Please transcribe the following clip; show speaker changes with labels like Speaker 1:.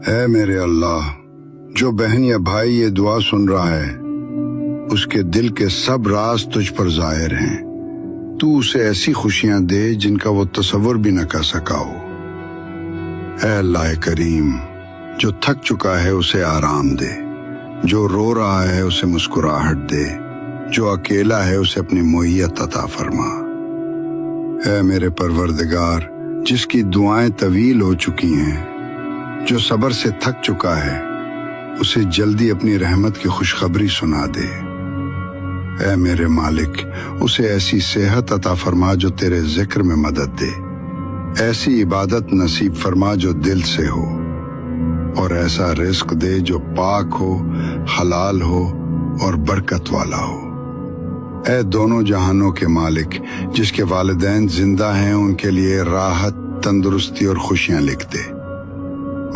Speaker 1: اے میرے اللہ، جو بہن یا بھائی یہ دعا سن رہا ہے اس کے دل کے سب راز تجھ پر ظاہر ہیں۔ تو اسے ایسی خوشیاں دے جن کا وہ تصور بھی نہ کر سکا ہو۔ اے اللہ کریم، جو تھک چکا ہے اسے آرام دے، جو رو رہا ہے اسے مسکراہٹ دے، جو اکیلا ہے اسے اپنی معیت عطا فرما۔ اے میرے پروردگار، جس کی دعائیں طویل ہو چکی ہیں، جو صبر سے تھک چکا ہے، اسے جلدی اپنی رحمت کی خوشخبری سنا دے۔ اے میرے مالک، اسے ایسی صحت عطا فرما جو تیرے ذکر میں مدد دے، ایسی عبادت نصیب فرما جو دل سے ہو، اور ایسا رزق دے جو پاک ہو، حلال ہو اور برکت والا ہو۔ اے دونوں جہانوں کے مالک، جس کے والدین زندہ ہیں ان کے لیے راحت، تندرستی اور خوشیاں لکھ دے۔